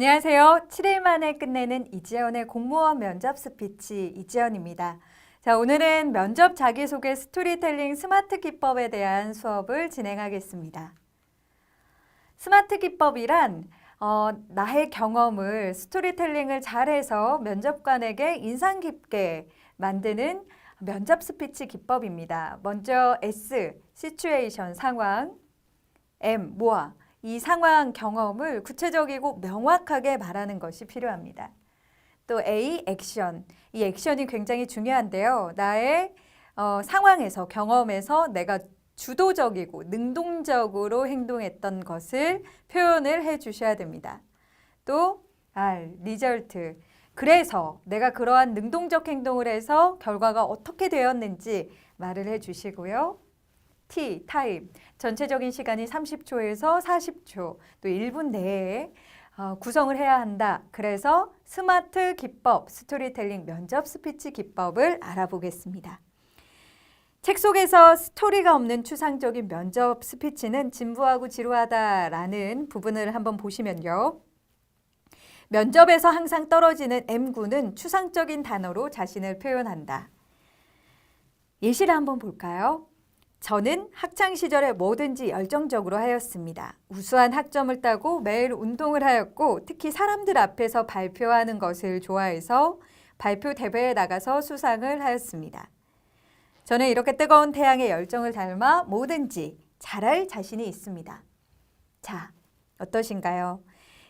안녕하세요. 7일 만에 끝내는 이지연의 공무원 면접 스피치 이지연입니다. 자, 오늘은 면접 자기소개 스토리텔링 스마트 기법에 대한 수업을 진행하겠습니다. 스마트 기법이란 나의 경험을 스토리텔링을 잘해서 면접관에게 인상 깊게 만드는 면접 스피치 기법입니다. 먼저 S, 시츄에이션, 상황, M, 모아. 이 상황 경험을 구체적이고 명확하게 말하는 것이 필요합니다. 또 A, 액션. 이 액션이 굉장히 중요한데요. 나의 상황에서, 경험에서 내가 주도적이고 능동적으로 행동했던 것을 표현을 해 주셔야 됩니다. 또 R, 리절트. 그래서 내가 그러한 능동적 행동을 해서 결과가 어떻게 되었는지 말을 해 주시고요. T, 타임. 전체적인 시간이 30초에서 40초, 또 1분 내에 구성을 해야 한다. 그래서 스마트 기법, 스토리텔링 면접 스피치 기법을 알아보겠습니다. 책 속에서 스토리가 없는 추상적인 면접 스피치는 진부하고 지루하다라는 부분을 한번 보시면요. 면접에서 항상 떨어지는 M군은 추상적인 단어로 자신을 표현한다. 예시를 한번 볼까요? 저는 학창시절에 뭐든지 열정적으로 하였습니다. 우수한 학점을 따고 매일 운동을 하였고 특히 사람들 앞에서 발표하는 것을 좋아해서 발표 대회에 나가서 수상을 하였습니다. 저는 이렇게 뜨거운 태양의 열정을 닮아 뭐든지 잘할 자신이 있습니다. 자, 어떠신가요?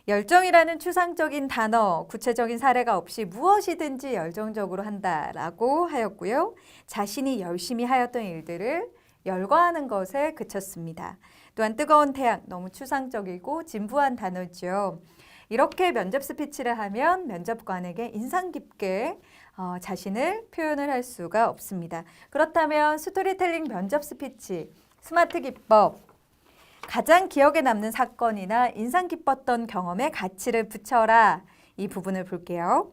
열정이라는 추상적인 단어, 구체적인 사례가 없이 무엇이든지 열정적으로 한다라고 하였고요. 자신이 열심히 하였던 일들을 열거하는 것에 그쳤습니다. 또한 뜨거운 태양, 너무 추상적이고 진부한 단어죠. 이렇게 면접 스피치를 하면 면접관에게 인상 깊게 자신을 표현을 할 수가 없습니다. 그렇다면 스토리텔링 면접 스피치, 스마트 기법, 가장 기억에 남는 사건이나 인상 깊었던 경험에 가치를 붙여라. 이 부분을 볼게요.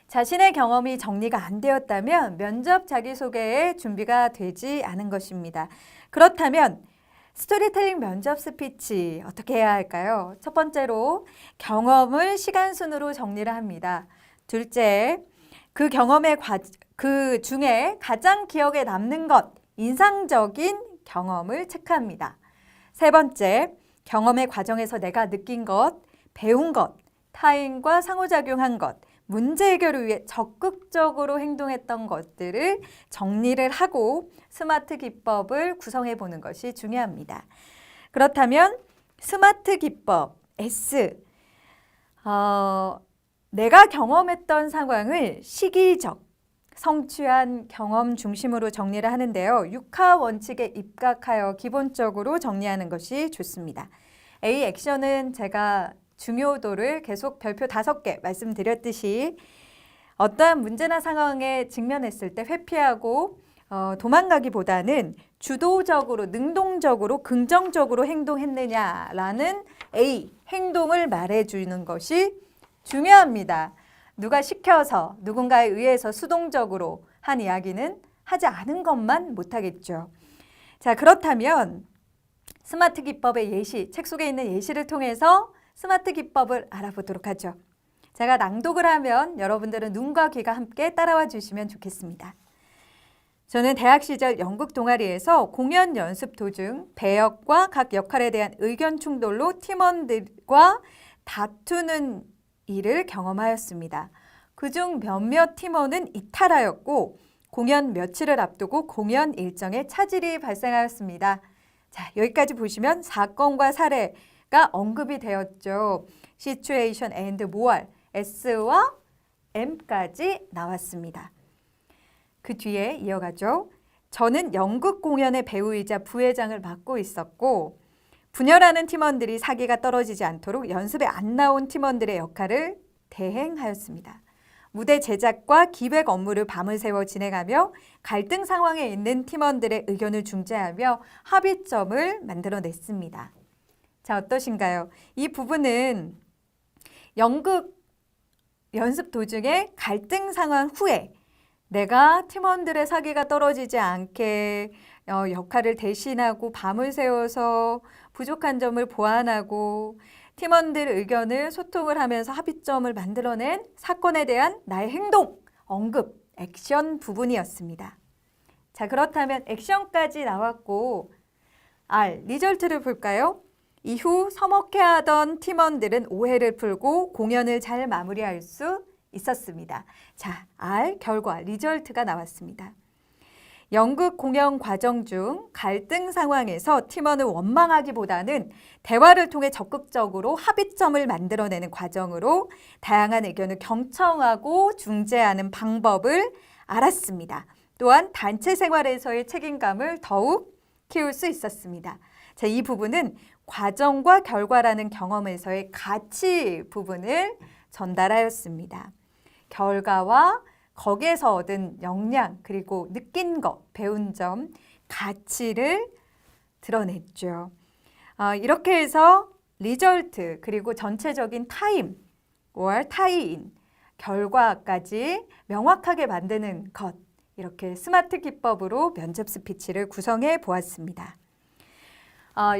자신의 경험이 정리가 안 되었다면 면접 자기소개에 준비가 되지 않은 것입니다. 그렇다면 스토리텔링 면접 스피치 어떻게 해야 할까요? 첫 번째로 경험을 시간 순으로 정리를 합니다. 둘째, 그 중에 가장 기억에 남는 것, 인상적인 경험을 체크합니다. 세 번째, 경험의 과정에서 내가 느낀 것, 배운 것, 타인과 상호작용한 것, 문제 해결을 위해 적극적으로 행동했던 것들을 정리를 하고 스마트 기법을 구성해 보는 것이 중요합니다. 그렇다면 스마트 기법 S, 내가 경험했던 상황을 시기적, 성취한 경험 중심으로 정리를 하는데요. 6하 원칙에 입각하여 기본적으로 정리하는 것이 좋습니다. A, 액션은 제가 중요도를 계속 별표 5개 말씀드렸듯이 어떠한 문제나 상황에 직면했을 때 회피하고 도망가기보다는 주도적으로, 능동적으로, 긍정적으로 행동했느냐라는 A, 행동을 말해주는 것이 중요합니다. 누가 시켜서, 누군가에 의해서 수동적으로 한 이야기는 하지 않은 것만 못하겠죠. 자, 그렇다면 스마트 기법의 예시, 책 속에 있는 예시를 통해서 스마트 기법을 알아보도록 하죠. 제가 낭독을 하면 여러분들은 눈과 귀가 함께 따라와 주시면 좋겠습니다. 저는 대학 시절 연극 동아리에서 공연 연습 도중 배역과 각 역할에 대한 의견 충돌로 팀원들과 다투는 일을 경험하였습니다. 그중 몇몇 팀원은 이탈하였고 공연 며칠을 앞두고 공연 일정에 차질이 발생하였습니다. 자, 여기까지 보시면 사건과 사례가 언급이 되었죠. 시츄에이션 앤드 모알, S와 M까지 나왔습니다. 그 뒤에 이어가죠. 저는 연극 공연의 배우이자 부회장을 맡고 있었고 분열하는 팀원들이 사기가 떨어지지 않도록 연습에 안 나온 팀원들의 역할을 대행하였습니다. 무대 제작과 기획 업무를 밤을 새워 진행하며 갈등 상황에 있는 팀원들의 의견을 중재하며 합의점을 만들어냈습니다. 자, 어떠신가요? 이 부분은 연극 연습 도중에 갈등 상황 후에 내가 팀원들의 사기가 떨어지지 않게 역할을 대신하고 밤을 새워서 부족한 점을 보완하고 팀원들 의견을 소통을 하면서 합의점을 만들어낸 사건에 대한 나의 행동, 언급, 액션 부분이었습니다. 자, 그렇다면 액션까지 나왔고 R, 리절트를 볼까요? 이후 서먹해하던 팀원들은 오해를 풀고 공연을 잘 마무리할 수 있었습니다. 자, R, 결과, 리절트가 나왔습니다. 연극 공연 과정 중 갈등 상황에서 팀원을 원망하기보다는 대화를 통해 적극적으로 합의점을 만들어내는 과정으로 다양한 의견을 경청하고 중재하는 방법을 알았습니다. 또한 단체 생활에서의 책임감을 더욱 키울 수 있었습니다. 자, 이 부분은 과정과 결과라는 경험에서의 가치 부분을 전달하였습니다. 결과와 거기에서 얻은 역량, 그리고 느낀 것, 배운 점, 가치를 드러냈죠. 이렇게 해서 리절트, 그리고 전체적인 타임, or 타이인, 결과까지 명확하게 만드는 것, 이렇게 스마트 기법으로 면접 스피치를 구성해 보았습니다.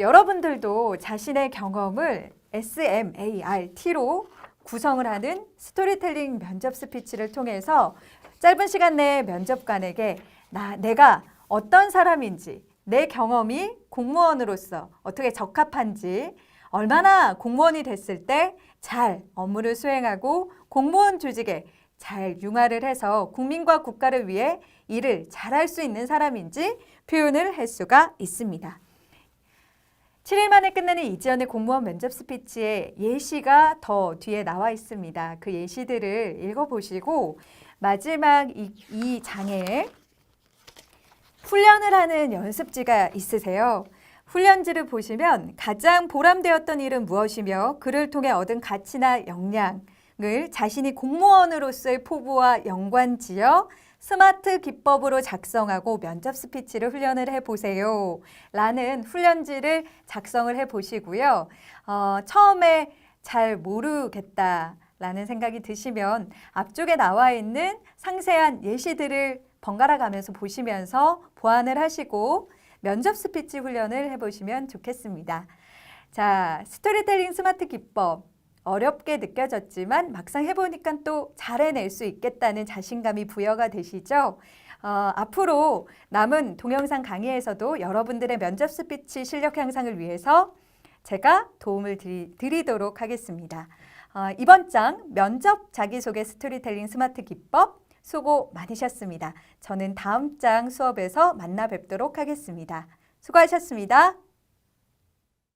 여러분들도 자신의 경험을 SMART로 구성을 하는 스토리텔링 면접 스피치를 통해서 짧은 시간 내에 면접관에게 내가 어떤 사람인지, 내 경험이 공무원으로서 어떻게 적합한지, 얼마나 공무원이 됐을 때 잘 업무를 수행하고 공무원 조직에 잘 융화를 해서 국민과 국가를 위해 일을 잘할 수 있는 사람인지 표현을 할 수가 있습니다. 7일 만에 끝내는 이지연의 공무원 면접 스피치의 예시가 더 뒤에 나와 있습니다. 그 예시들을 읽어보시고 마지막 이 장에 훈련을 하는 연습지가 있으세요. 훈련지를 보시면 가장 보람되었던 일은 무엇이며 그를 통해 얻은 가치나 역량을 자신이 공무원으로서의 포부와 연관지어 스마트 기법으로 작성하고 면접 스피치를 훈련을 해보세요. 라는 훈련지를 작성을 해보시고요. 처음에 잘 모르겠다라는 생각이 드시면 앞쪽에 나와 있는 상세한 예시들을 번갈아 가면서 보시면서 보완을 하시고 면접 스피치 훈련을 해보시면 좋겠습니다. 자, 스토리텔링 스마트 기법. 어렵게 느껴졌지만 막상 해보니까 또 잘 해낼 수 있겠다는 자신감이 부여가 되시죠? 앞으로 남은 동영상 강의에서도 여러분들의 면접 스피치 실력 향상을 위해서 제가 도움을 드리도록 하겠습니다. 이번 장 면접 자기소개 스토리텔링 스마트 기법 수고 많으셨습니다. 저는 다음 장 수업에서 만나 뵙도록 하겠습니다. 수고하셨습니다.